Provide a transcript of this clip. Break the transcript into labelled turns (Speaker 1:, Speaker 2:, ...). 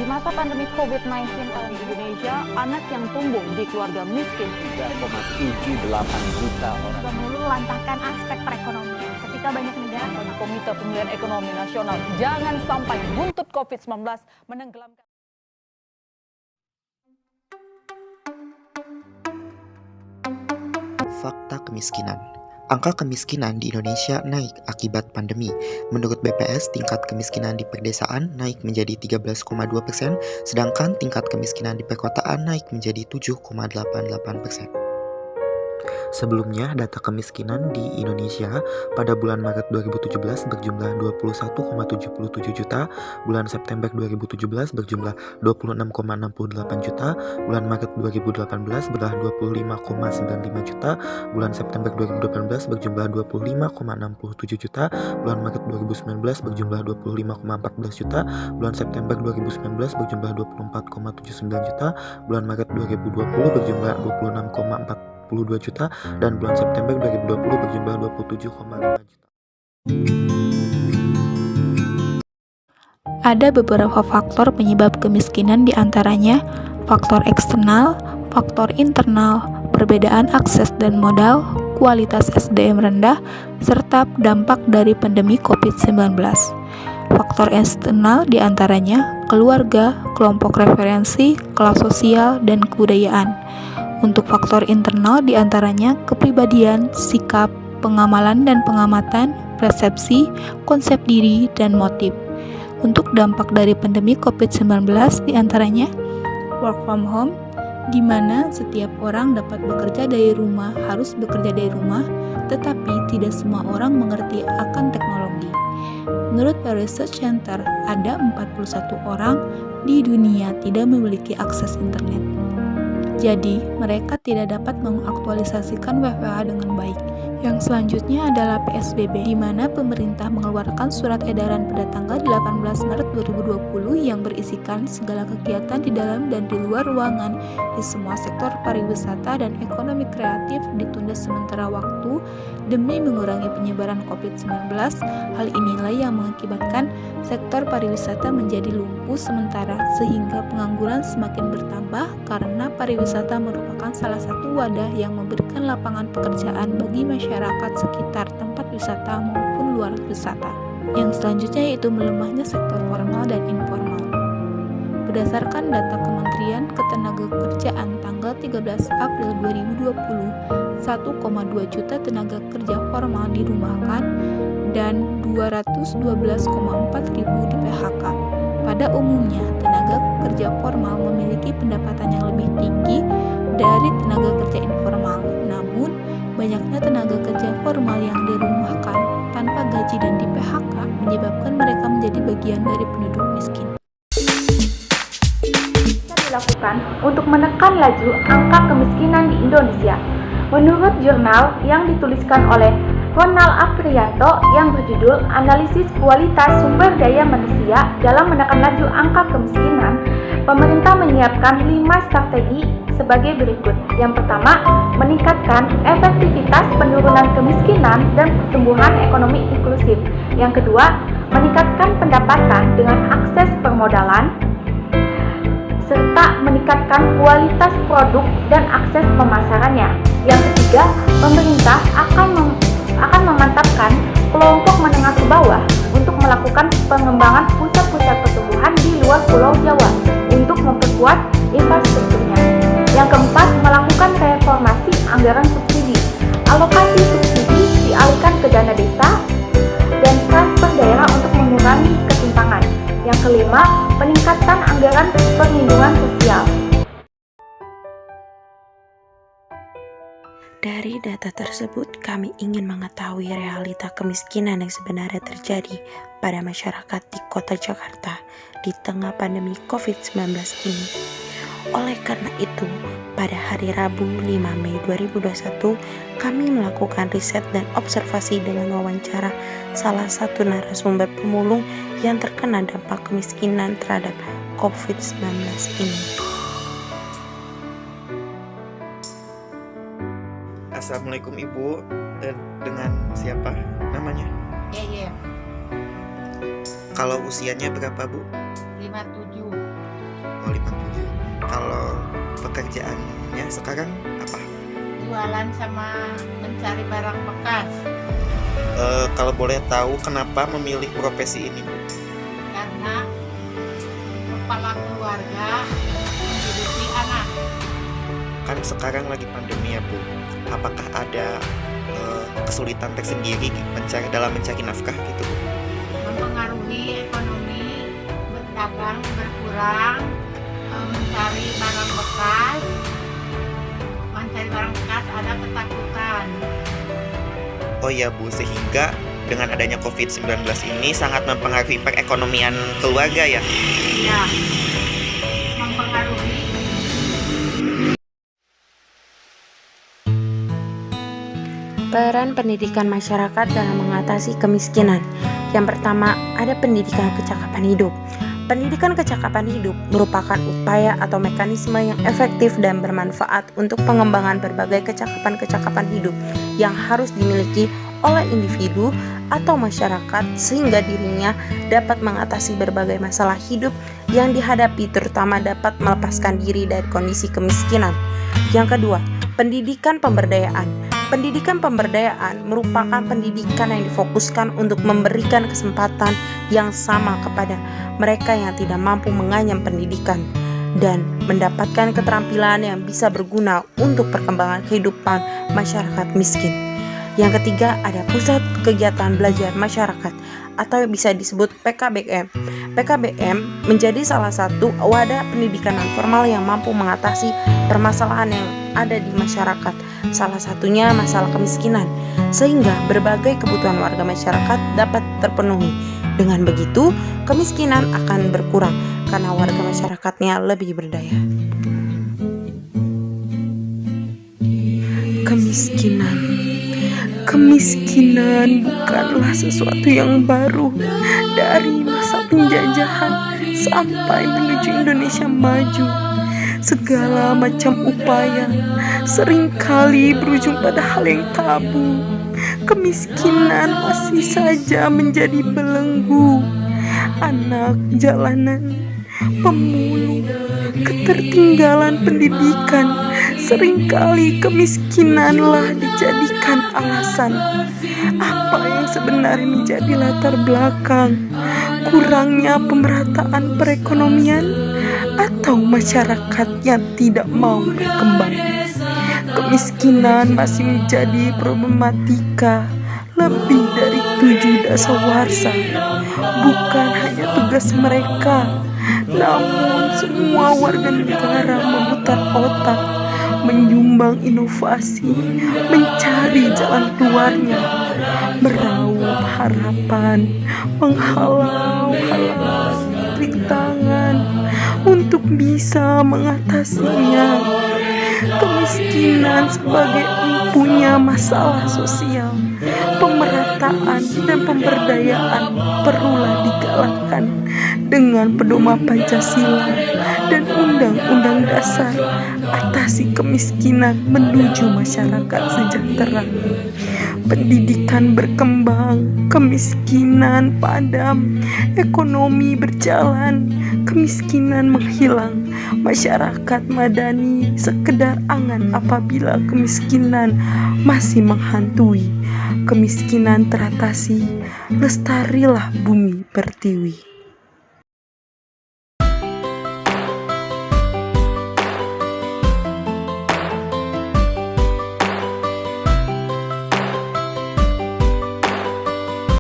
Speaker 1: masa pandemi COVID-19 tahun di Indonesia, anak yang tumbuh di keluarga miskin
Speaker 2: 3,78 juta orang.
Speaker 3: Juga meluluhlantahkan aspek perekonomian. Ketika banyak negara
Speaker 1: Komite Pemulihan Ekonomi Nasional jangan sampai buntut COVID-19 menenggelamkan.
Speaker 4: Fakta kemiskinan. Angka kemiskinan di Indonesia naik akibat pandemi. Menurut BPS, tingkat kemiskinan di perdesaan naik menjadi 13,2%, sedangkan tingkat kemiskinan di perkotaan naik menjadi 7,88%. Sebelumnya, data kemiskinan di Indonesia pada bulan Maret 2017 berjumlah 21,77 juta, bulan September 2017 berjumlah 26,68 juta, bulan Maret 2018 berjumlah 25,95 juta, bulan September 2018 berjumlah 25,67 juta, bulan Maret 2019 berjumlah 25,14 juta, bulan September 2019 berjumlah 24,79 juta, bulan Maret 2020 berjumlah 26,42 juta, dan bulan September 2020 berjumlah 27,5 juta.
Speaker 5: Ada beberapa faktor penyebab kemiskinan, diantaranya faktor eksternal, faktor internal, perbedaan akses dan modal, kualitas SDM rendah, serta dampak dari pandemi COVID-19. Faktor eksternal diantaranya keluarga, kelompok referensi, kelas sosial, dan kebudayaan. Untuk faktor internal diantaranya kepribadian, sikap, pengamalan dan pengamatan, persepsi, konsep diri, dan motif. Untuk dampak dari pandemi COVID-19 diantaranya work from home, di mana setiap orang dapat bekerja dari rumah, harus bekerja dari rumah, tetapi tidak semua orang mengerti akan teknologi. Menurut Pew Research Center, ada 41 orang di dunia tidak memiliki akses internet. Jadi, mereka tidak dapat mengaktualisasikan WFH dengan baik. Yang selanjutnya adalah PSBB, di mana pemerintah mengeluarkan surat edaran pada tanggal 18 Maret 2020 yang berisikan segala kegiatan di dalam dan di luar ruangan di semua sektor pariwisata dan ekonomi kreatif ditunda sementara waktu demi mengurangi penyebaran COVID-19. Hal inilah yang mengakibatkan sektor pariwisata menjadi lumpuh sementara sehingga pengangguran semakin bertambah karena pariwisata merupakan salah satu wadah yang memberikan lapangan pekerjaan bagi masyarakat sekitar tempat wisata maupun luar wisata. Yang selanjutnya yaitu melemahnya sektor formal dan informal. Berdasarkan data Kementerian Ketenagakerjaan tanggal 13 April 2020, 1,2 juta tenaga kerja formal dirumahkan dan 212,4 ribu di PHK. Pada umumnya, tenaga kerja formal memiliki pendapatan yang lebih tinggi dari tenaga kerja informal. Namun, banyaknya tenaga kerja formal yang dirumahkan tanpa gaji dan di PHK menyebabkan mereka menjadi bagian dari penduduk miskin.
Speaker 3: dilakukan untuk menekan laju angka kemiskinan di Indonesia. Menurut jurnal yang dituliskan oleh Ronald Aprianto yang berjudul Analisis Kualitas Sumber Daya Manusia dalam Menekan Laju Angka Kemiskinan, pemerintah menyiapkan 5 strategi sebagai berikut. Yang pertama, meningkatkan efektivitas penurunan kemiskinan dan pertumbuhan ekonomi inklusif. Yang kedua, meningkatkan pendapatan dengan akses permodalan, serta meningkatkan kualitas produk dan akses pemasarannya. Yang ketiga, pemerintah akan memantapkan kelompok menengah ke bawah untuk melakukan pengembangan pusat-pusat pertumbuhan di luar Pulau Jawa untuk memperkuat infrastrukturnya. Yang keempat, melakukan reformasi anggaran subsidi. Alokasi subsidi dialihkan ke dana desa dan transfer daerah untuk mengurangi ketimpangan. Yang kelima, peningkatan anggaran perlindungan sosial.
Speaker 6: Dari data tersebut, kami ingin mengetahui realita kemiskinan yang sebenarnya terjadi pada masyarakat di Kota Jakarta di tengah pandemi COVID-19 ini. Oleh karena itu, pada hari Rabu 5 Mei 2021, kami melakukan riset dan observasi dengan wawancara salah satu narasumber pemulung yang terkena dampak kemiskinan terhadap COVID-19 ini.
Speaker 4: Assalamualaikum Ibu, dengan siapa namanya?
Speaker 7: Iya.
Speaker 4: Kalau usianya berapa Bu?
Speaker 7: 57.
Speaker 4: 5,57. Kalau pekerjaannya sekarang apa?
Speaker 7: Jualan sama mencari barang bekas,
Speaker 4: Kalau boleh tahu kenapa memilih profesi ini, Bu?
Speaker 7: karena kepala keluarga menghidupi anak.
Speaker 4: Kan sekarang lagi pandemi ya, Bu. Apakah ada kesulitan tersendiri dalam mencari nafkah gitu, Bu?
Speaker 7: Mempengaruhi ekonomi, berdagang berkurang, mencari barang bekas ada ketakutan.
Speaker 4: Oh ya, Bu, sehingga dengan adanya COVID-19 ini sangat mempengaruhi perekonomian keluarga ya?
Speaker 7: Ya, mempengaruhi.
Speaker 6: Peran pendidikan masyarakat dalam mengatasi kemiskinan. Yang pertama, ada pendidikan kecakapan hidup. Pendidikan kecakapan hidup merupakan upaya atau mekanisme yang efektif dan bermanfaat untuk pengembangan berbagai kecakapan-kecakapan hidup yang harus dimiliki oleh individu atau masyarakat sehingga dirinya dapat mengatasi berbagai masalah hidup yang dihadapi, terutama dapat melepaskan diri dari kondisi kemiskinan. Yang kedua, pendidikan pemberdayaan. Pendidikan pemberdayaan merupakan pendidikan yang difokuskan untuk memberikan kesempatan yang sama kepada mereka yang tidak mampu menganyam pendidikan dan mendapatkan keterampilan yang bisa berguna untuk perkembangan kehidupan masyarakat miskin. Yang ketiga, ada pusat kegiatan belajar masyarakat atau bisa disebut PKBM. PKBM menjadi salah satu wadah pendidikan non formal yang mampu mengatasi permasalahan yang ada di masyarakat, salah satunya masalah kemiskinan, sehingga berbagai kebutuhan warga masyarakat dapat terpenuhi. Dengan begitu, kemiskinan akan berkurang karena warga masyarakatnya lebih berdaya. Kemiskinan bukanlah sesuatu yang baru. Dari masa penjajahan sampai menuju Indonesia maju, segala macam upaya seringkali berujung pada hal yang tabu. Kemiskinan masih saja menjadi belenggu. Anak jalanan, pemulung, ketertinggalan pendidikan, seringkali kemiskinanlah dijadikan alasan. Apa yang sebenarnya menjadi latar belakang? Kurangnya pemerataan perekonomian atau masyarakat yang tidak mau berkembang? Kemiskinan masih menjadi problematika lebih dari 7 dasawarsa. Bukan hanya tugas mereka, namun semua warga negara memutar otak, menyumbang inovasi, mencari jalan keluarnya, meraup harapan, menghalau rintangan untuk bisa mengatasinya. Kemiskinan sebagai empunya masalah sosial, pemerataan dan pemberdayaan perlulah digalakkan dengan pedoman Pancasila dan Undang-Undang Dasar. Atasi kemiskinan menuju masyarakat sejahtera. Pendidikan berkembang, kemiskinan padam, ekonomi berjalan, kemiskinan menghilang. Masyarakat madani sekedar angan apabila kemiskinan masih menghantui. Kemiskinan teratasi, lestarilah bumi pertiwi.